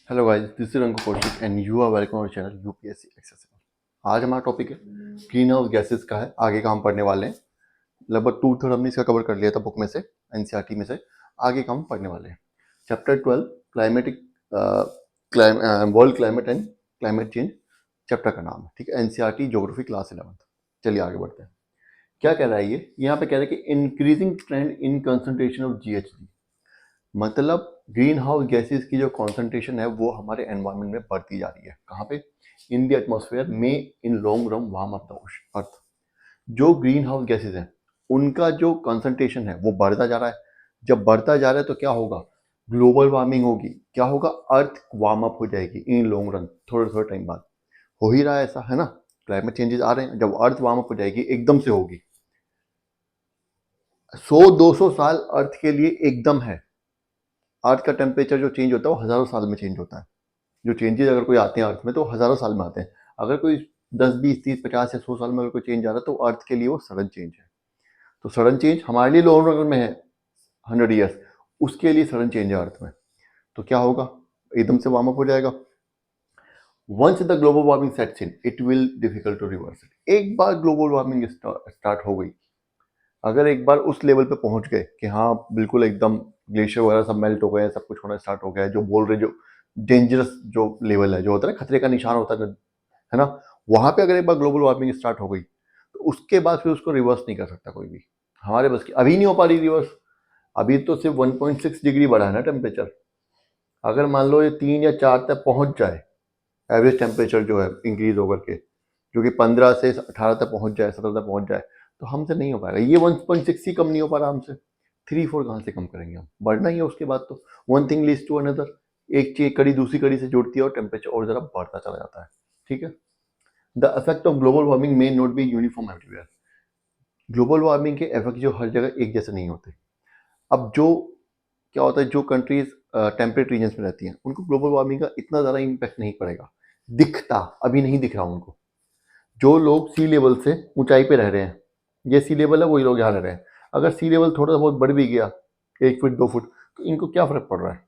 Hello guys, this is Ankur Kaushik and you are welcome our channel UPSC accessible. आज हमारा topic है green house gases का है। आगे का हम पढ़ने वाले हैं। लगभग 2/3 हमने इसका कवर कर लिया था बुक में से, एनसीईआरटी में से। आगे का हम पढ़ने वाले हैं chapter 12 climatic world climate and climate change. Chapter का नाम है, ठीक है, एनसीईआरटी ज्योग्राफी क्लास 11। चलिए आगे बढ़ते हैं। क्या कह रहा है ये? यहाँ पे कह रहा है कि increasing trend in concentration of GHG, मतलब ग्रीन हाउस गैसेस की जो कॉन्सेंट्रेशन है वो हमारे एनवायरनमेंट में बढ़ती जा रही है। कहाँ पे? इन द एटमॉस्फेयर में, in long run warm up the earth. जो ग्रीन हाउस गैसेस हैं उनका जो कंसंट्रेशन है वो बढ़ता जा रहा है। जब बढ़ता जा रहा है तो क्या होगा? ग्लोबल वार्मिंग होगी। क्या होगा? अर्थ वार्म अप हो जाएगी इन लॉन्ग रन, थोड़े थोड़े टाइम बाद। हो ही रहा है ऐसा, है ना? क्लाइमेट चेंजेस आ रहे हैं। जब अर्थ वार्म अप हो जाएगी एकदम से होगी। 100-200 साल अर्थ के लिए एकदम है। अर्थ का टेम्परेचर जो चेंज होता है वो हजारों साल में चेंज होता है। जो चेंजेस अगर कोई आते हैं अर्थ में तो हजारों साल में आते हैं। अगर कोई 10, 20, 30, 50 या 100 साल में अगर कोई चेंज आ रहा है तो अर्थ के लिए वो सडन चेंज है। तो सडन चेंज हमारे लिए लॉन्ग रन में है 100 ईयर्स, उसके लिए सडन चेंज है अर्थ में। तो क्या होगा? एकदम से वार्म अप हो जाएगा। Once the global warming sets in it will difficult to reverse it. एक बार ग्लोबल वार्मिंग स्टार्ट हो गई, अगर एक बार उस लेवल पे पहुंच गए कि हाँ बिल्कुल एकदम ग्लेशियर वगैरह सब मेल्ट हो गए हैं, सब कुछ होना स्टार्ट हो गया है, जो बोल रहे जो डेंजरस जो लेवल है, जो होता है ना खतरे का निशान होता है ना, वहां पे अगर एक बार ग्लोबल वार्मिंग स्टार्ट हो गई तो उसके बाद फिर उसको रिवर्स नहीं कर सकता कोई भी। हमारे बस की अभी नहीं हो पा रही रिवर्स। अभी तो सिर्फ 1.6 डिग्री बढ़ा है ना टेम्परेचर। अगर मान लो ये 3 या 4 तक पहुंच जाए, एवरेज टेम्परेचर जो है इंक्रीज होकर के, जो कि 15 से 18 तक पहुंच जाए, 17 तक पहुंच जाए, तो हमसे नहीं हो पाएगा। ये 1.6 ही कम नहीं हो पा रहा हमसे। 3-4 कहाँ से कम करेंगे हम? बढ़ना ही है उसके बाद तो। One thing leads to another. एक चीज कड़ी दूसरी कड़ी से जुड़ती है और टेम्परेचर और जरा बढ़ता चला जाता है। ठीक है। The effect of global warming may not be uniform everywhere. Global warming के इफेक्ट जो हर जगह एक जैसे नहीं होते। अब जो क्या होता है, जो कंट्रीज टेम्परेट रीजन में रहती हैं उनको ग्लोबल वार्मिंग का इतना ज़्यादा इम्पैक्ट नहीं पड़ेगा, दिखता अभी नहीं दिख रहा उनको। जो लोग सी लेवल से ऊंचाई पे रह रहे हैं, ये सी लेवल है, वही लोग यहाँ रह रहे हैं। अगर सी लेवल थोड़ा बहुत बढ़ भी गया 1 फीट 2 फुट तो इनको क्या फर्क पड़ रहा है?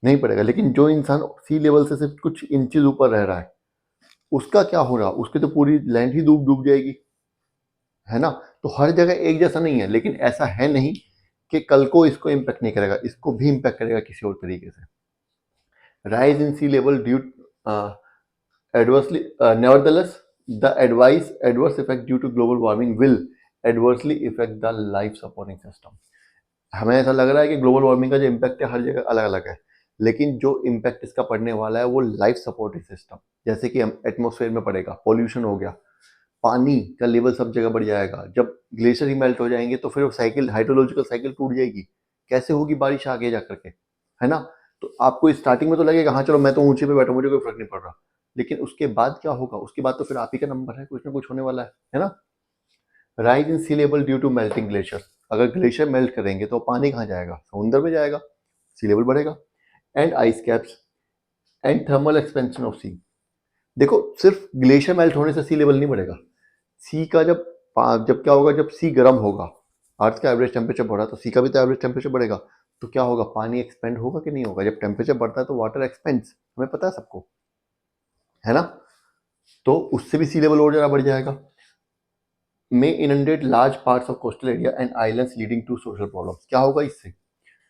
नहीं पड़ेगा। लेकिन जो इंसान सी लेवल से सिर्फ कुछ इंचेस ऊपर रह रहा है उसका क्या हो रहा? उसकी तो पूरी लैंड ही डूब डूब जाएगी, है ना? तो हर जगह एक जैसा नहीं है, लेकिन ऐसा है नहीं कि कल को इसको इम्पैक्ट नहीं करेगा, इसको भी इम्पैक्ट करेगा किसी और तरीके से। rise in sea level due adversely nevertheless the adverse effect due to global warming will adversely affect the life supporting system। हमें ऐसा लग रहा है कि ग्लोबल वार्मिंग का जो इम्पैक्ट है हर जगह अलग अलग है, लेकिन जो इम्पैक्ट इसका पड़ने वाला है वो लाइफ सपोर्टिंग सिस्टम, जैसे कि एटमॉस्फेयर में पड़ेगा, पॉल्यूशन हो गया, पानी का लेवल सब जगह बढ़ जाएगा। जब ग्लेशियर ही मेल्ट हो जाएंगे तो फिर वो साइकिल, हाइड्रोलॉजिकल साइकिल टूट जाएगी। कैसे होगी बारिश आगे जा करके, है ना? तो आपको स्टार्टिंग में तो लगेगा हाँ चलो मैं तो ऊंचे पे बैठा, मुझे कोई फर्क नहीं पड़ रहा, लेकिन उसके बाद क्या होगा? उसके बाद तो फिर आप ही का नंबर है, कुछ ना कुछ होने वाला है ना? Rise in sea level due to melting glacier. अगर ग्लेशियर मेल्ट करेंगे तो पानी कहाँ जाएगा? समुद्र में जाएगा, सी लेवल बढ़ेगा। And ice caps and thermal expansion of sea. देखो सिर्फ ग्लेशियर मेल्ट होने से सी लेवल नहीं बढ़ेगा। सी का जब क्या होगा, जब सी गर्म होगा, अर्थ का एवरेज टेम्परेचर बढ़ा तो सी का भी तो एवरेज टेम्परेचर बढ़ेगा। तो क्या होगा? पानी एक्सपेंड होगा कि नहीं होगा? जब टेम्परेचर बढ़ता है तो वाटर एक्सपेंड्स, हमें पता है सबको, है ना? तो उससे भी सी लेवल और ज़्यादा बढ़ जाएगा। May inundate large parts of coastal area and islands leading to social problems. क्या होगा इससे?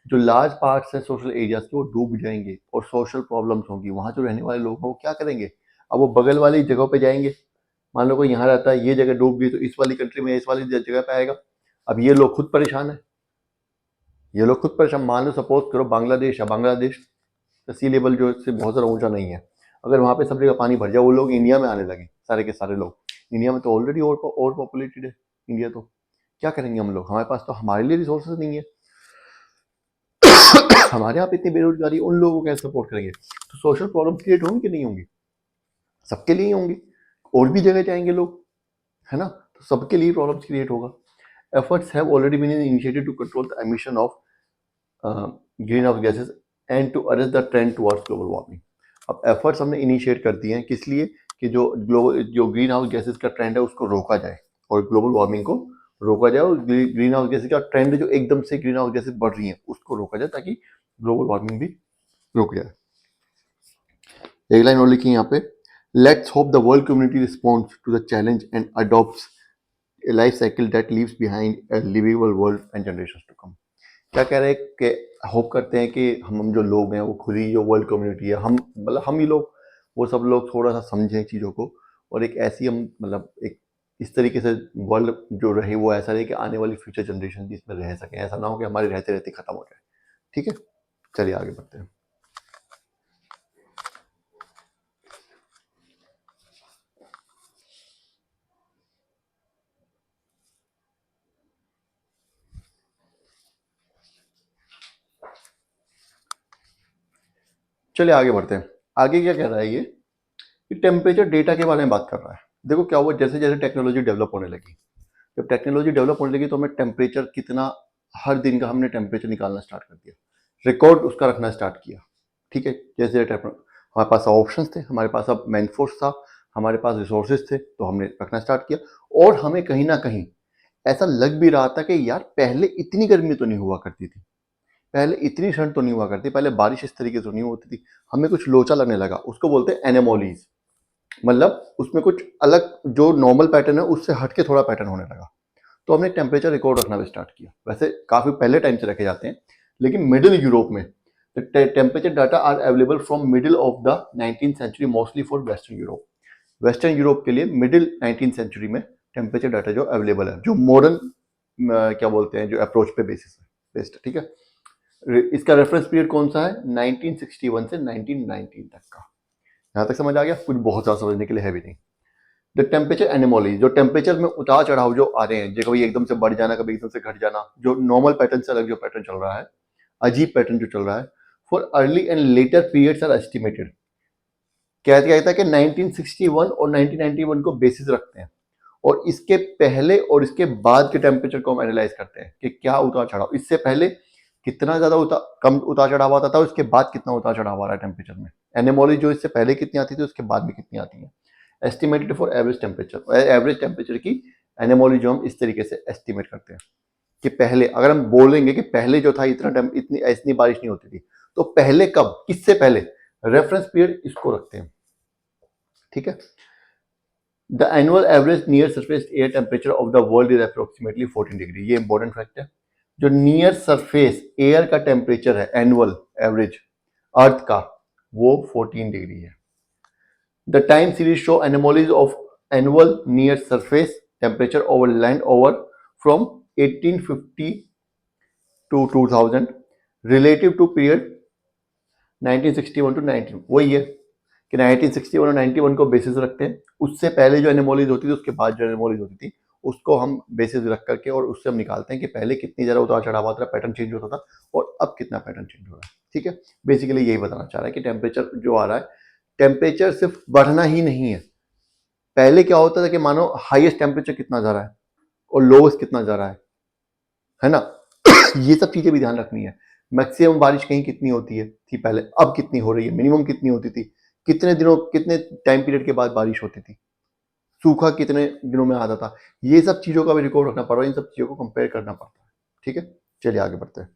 जो लार्ज पार्ट्स हैं सोशल एरियाज के वो डूब जाएंगे और सोशल प्रॉब्लम्स होंगी। वहाँ जो रहने वाले लोग हैं वो क्या करेंगे? अब वो बगल वाली जगहों पे जाएंगे। मान लो कोई यहाँ रहता है, ये जगह डूब गई तो इस वाली कंट्री में इस वाली जगह पे आएगा। अब ये लोग खुद परेशान है, ये लोग खुद परेशान। मान लो सपोज करो बांग्लादेश है, बांग्लादेश का सी लेवल जो इससे बहुत ज़्यादा ऊंचा नहीं है। अगर वहाँ पे सब जगह पानी भर जाए, वो लोग इंडिया में आने लगे, सारे के सारे लोग। इंडिया में तो ऑलरेडी ओवर पॉपुलेटेड है इंडिया, तो क्या करेंगे हम लोग? हमारे पास तो हमारे लिए रिसोर्सेज नहीं है। हमारे यहाँ पे इतनी बेरोजगारी, उन लोगों को कैसे सपोर्ट करेंगे? तो सोशल प्रॉब्लम क्रिएट होंगी कि नहीं होंगी? सबके लिए ही होंगी। और भी जगह जाएंगे लोग, है ना? तो सबके लिए प्रॉब्लम्स क्रिएट होगा। Efforts have already been initiated to control the emission of green house gases and to arrest the trend towards global warming. अब एफर्ट्स हमने इनिशिएट कर दिए हैं, किस लिए? कि जो ग्रीन हाउस गैसेस का ट्रेंड है उसको रोका जाए और ग्लोबल वार्मिंग को रोका जाए, और ग्रीन हाउस गैसेस का ट्रेंड जो एकदम से ग्रीन हाउस गैसेस बढ़ रही हैं उसको रोका जाए, ताकि ग्लोबल वार्मिंग भी रुक जाए। एक लाइन और लिखी यहाँ पे, let's hope the world community responds to the challenge and adopts a life cycle that leaves behind a livable world and generations to come। क्या कह रहे हैं कि होप करते हैं कि हम जो लोग हैं वो खुद ही जो वर्ल्ड कम्युनिटी है, हम मतलब हम ही लोग, वो सब लोग थोड़ा सा समझें चीज़ों को, और एक ऐसी हम मतलब एक इस तरीके से वर्ल्ड जो रहे वो ऐसा रहे कि आने वाली फ्यूचर जनरेशन भी इसमें रह सकें, ऐसा ना हो कि हमारे रहते रहते खत्म हो जाए। ठीक है, चलिए आगे बढ़ते हैं। चलिए आगे बढ़ते हैं। आगे क्या कह रहा है ये कि टेम्परेचर डेटा के बारे में बात कर रहा है। देखो क्या हुआ, जैसे जैसे टेक्नोलॉजी डेवलप होने लगी, जब टेक्नोलॉजी डेवलप होने लगी तो हमें टेम्परेचर कितना, हर दिन का हमने टेम्परेचर निकालना स्टार्ट कर दिया, रिकॉर्ड उसका रखना स्टार्ट किया। ठीक है, जैसे हमारे पास ऑप्शंस थे, हमारे पास अब मैन फोर्स था, हमारे पास रिसोर्सेज थे, तो हमने रखना स्टार्ट किया। और हमें कहीं ना कहीं ऐसा लग भी रहा था कि यार पहले इतनी गर्मी तो नहीं हुआ करती थी, पहले इतनी ठंड तो नहीं हुआ करती, पहले बारिश इस तरीके से नहीं होती थी। हमें कुछ लोचा लगने लगा, उसको बोलते हैं एनेमोलीज, मतलब उसमें कुछ अलग जो नॉर्मल पैटर्न है उससे हटके थोड़ा पैटर्न होने लगा। तो हमने टेम्परेचर रिकॉर्ड रखना भी स्टार्ट किया। वैसे काफ़ी पहले टाइम से रखे जाते हैं, लेकिन मिडिल यूरोप में temperature data are available from middle of the 19th century mostly for western Europe. Western Europe के लिए मिडिल 19th सेंचुरी में टेम्परेचर डाटा जो अवेलेबल है, जो मॉडर्न क्या बोलते हैं, जो अप्रोच पे बेसिस है बेस्ड। ठीक है, इसका रेफरेंस पीरियड कौन सा है, 1961 से 1919 तक का। यहाँ तक समझ आ गया, कुछ बहुत ज़्यादा समझने के लिए है भी नहीं। द टेम्परेचर एनोमली, जो टेम्परेचर में उतार चढ़ाव जो आ रहे हैं, जो कभी एकदम से बढ़ जाना, कभी एकदम से घट जाना, जो नॉर्मल पैटर्न से अलग जो पैटर्न चल रहा है, अजीब पैटर्न जो चल रहा है, for early and later periods are estimated. कहता है कि 1961 और 1991 को बेसिस रखते हैं, और इसके पहले और इसके बाद के टेम्परेचर को हम एनालाइज करते हैं कि क्या उतार चढ़ाव, इससे पहले कितना ज्यादा कम उतार चढ़ाव आता था, उसके बाद कितना उतार चढ़ाव आ रहा है टेम्परेचर में। एनेमोली जो इससे पहले कितनी आती थी, उसके बाद भी कितनी आती है। Estimated for average temperature, average temperature की एनेमोली जो हम इस तरीके से एस्टिमेट करते हैं कि पहले, अगर हम बोलेंगे कि पहले जो था इतनी बारिश नहीं होती थी, तो पहले कब, किससे पहले, रेफरेंस पीरियड इसको रखते हैं। ठीक है, the annual average near surface air temperature of the world is approximately 14 degree. ये इंपॉर्टेंट फैक्ट है, जो नियर सरफेस एयर का टेम्परेचर है एनुअल एवरेज अर्थ का, वो 14 डिग्री है। The time series show anomalies of annual near surface temperature over land over from 1850 to 2000 relative to period 1961 to 19, वही है कि 1961 और 91 को बेसिस रखते हैं। उससे पहले जो एनोमलीज होती थी, उसके बाद जो एनोमलीज होती थी, उसको हम बेसिस रख करके और उससे हम निकालते हैं कि पहले कितनी ज़्यादा उतार चढ़ाव आता था, पैटर्न चेंज होता था, और अब कितना पैटर्न चेंज हो रहा है। ठीक है, बेसिकली यही बताना चाह रहा है कि टेम्परेचर जो आ रहा है, टेम्परेचर सिर्फ बढ़ना ही नहीं है। पहले क्या होता था कि मानो हाईएस्ट टेम्परेचर कितना जा रहा है और लोवेस्ट कितना जा रहा है ना। ये सब चीजें भी ध्यान रखनी है। मैक्सिमम बारिश कहीं कितनी होती है थी पहले, अब कितनी हो रही है, मिनिमम कितनी होती थी, कितने दिनों, कितने टाइम पीरियड के बाद बारिश होती थी, सूखा कितने दिनों में आता था, ये सब चीजों का भी रिकॉर्ड रखना पड़ रहा है, इन सब चीजों को कंपेयर करना पड़ता है। ठीक है, चलिए आगे बढ़ते हैं।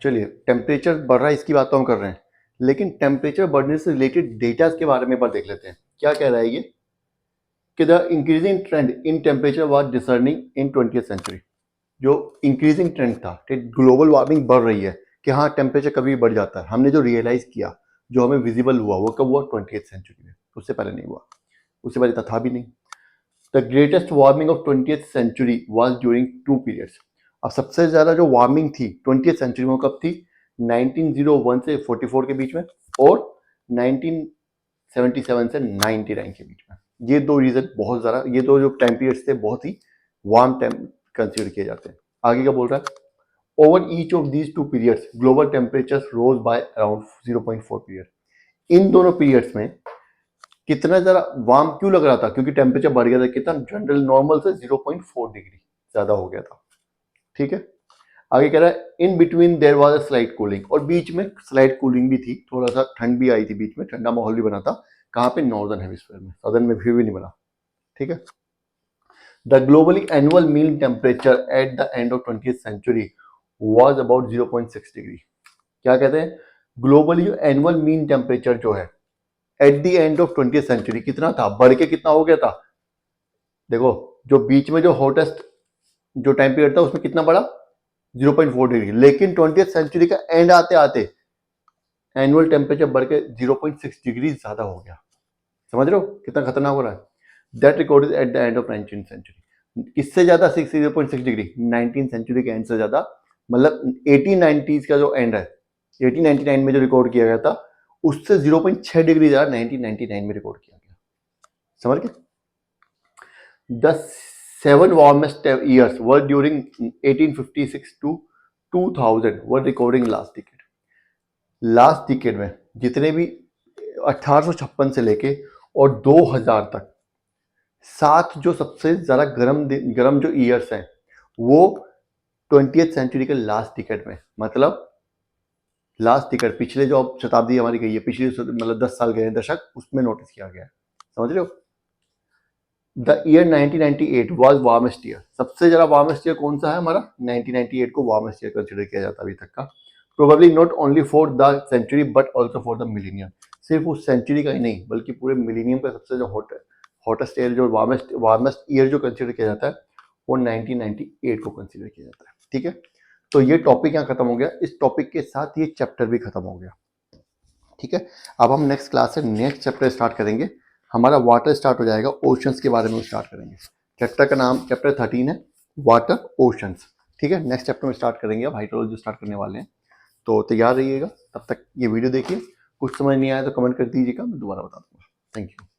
चलिए, टेम्परेचर बढ़ रहा है इसकी बात तो हम कर रहे हैं, लेकिन टेम्परेचर बढ़ने से रिलेटेड डेटा के बारे में एक बार देख लेते हैं। क्या कह रहा है ये कि the increasing trend in temperature was discerning in 20th century. जो इंक्रीजिंग ट्रेंड था कि ग्लोबल वार्मिंग बढ़ रही है, कि हाँ टेम्परेचर कभी भी बढ़ जाता है, हमने जो रियलाइज किया, जो हमें विजिबल हुआ, वो कब हुआ, 20th सेंचुरी में, उससे पहले नहीं हुआ, उससे पहले था भी नहीं। The greatest warming of 20th century was during two periods. अब सबसे ज्यादा जो वार्मिंग थी 20th सेंचुरी में, कब थी, 1901 से 44 के बीच में, और 1977 से 99 के बीच में। ये दो रीजन बहुत ज्यादा, ये दो जो टाइम पीरियड्स थे बहुत ही वार्म टाइम कंसिडर किए जाते हैं। आगे क्या बोल रहा है, over each of these two periods global temperature rose by around 0.4 period. इन दोनों पीरियड्स में कितना जरा वार्म क्यों लग रहा था, क्योंकि टेम्परेचर बढ़ गया था, कितना, जनरल नॉर्मल से 0.4 डिग्री ज्यादा हो गया था। ठीक है, आगे कह रहा है in between their was a slight cooling, और बीच में स्लाइट कूलिंग भी थी, थोड़ा सा ठंड भी आई थी बीच में, ठंडा माहौल भी बना था। कहाँ पे? नॉर्दर्न हेमिस्फीयर में, सदर्न में फिर भी नहीं बना। ठीक है। The globally annual mean temperature at the end of 20th century was about 0.6 degree. क्या कहते हैं? ग्लोबली जो एनुअल मीन टेम्परेचर जो है at the end of 20th century कितना था? बढ़ के कितना हो गया था? देखो, जो बीच में जो हॉटेस्ट जो टाइम पीरियड था उसमें कितना बढ़ा? 0.4 डिग्री। लेकिन 20th सेंचुरी का एंड आते आते एनुअल टेम्परेचर बढ़ के 0.6 डिग्री ज्यादा हो गया। समझ रहे हो कितना खतरनाक हो रहा है? That record at the end of 19th century. किससे ज्यादा? 0.6 डिग्री 19th सेंचुरी के एंड से ज्यादा। मतलब 1890s का जो एंड है, 1899 में जो रिकॉर्ड किया गया था उससे 0.6 डिग्री ज्यादा 1999 में रिकॉर्ड किया गया। समझ गए? The 7 warmest years were during 1856 to 2000 were recording last decade. Last decade में जितने भी 1856 से लेके और 2000 तक 7 जो सबसे ज्यादा गर्म जो ईयर्स हैं वो 20th सेंचुरी के लास्ट डिकेड में, मतलब लास्ट डिकेड, पिछले जो शताब्दी हमारी गई है, पिछले मतलब 10 साल गए दशक, उसमें नोटिस किया गया है। समझ रहे हो? The year 1998 was warmest year. सबसे ज्यादा वार्मेस्ट ईयर कौन सा है हमारा? 1998 को वार्मेस्ट ईयर कंसिडर किया जाता है अभी तक का। Probably not only for the century but also for the millennium. सिर्फ उस सेंचुरी का ही नहीं बल्कि पूरे मिलीनियम का सबसे जो हॉटेस्ट ईयर, जो वार्मेस्ट ईयर जो कंसिडर किया जाता है वो 1998 को कंसिडर किया जाता है। ठीक है, तो ये टॉपिक यहाँ खत्म हो गया। इस टॉपिक के साथ ये चैप्टर भी खत्म हो गया। ठीक है, अब हम नेक्स्ट क्लास से नेक्स्ट चैप्टर स्टार्ट करेंगे। हमारा वाटर स्टार्ट हो जाएगा, ओशंस के बारे में स्टार्ट करेंगे। चैप्टर का नाम चैप्टर 13 है, वाटर ओशंस। ठीक है, नेक्स्ट चैप्टर में स्टार्ट करेंगे, अब हाइड्रोलॉजी स्टार्ट करने वाले हैं, तो तैयार रहिएगा। तब तक ये वीडियो देखिए, कुछ समझ नहीं आया तो कमेंट कर दीजिएगा, मैं दोबारा बता दूंगा। Thank you.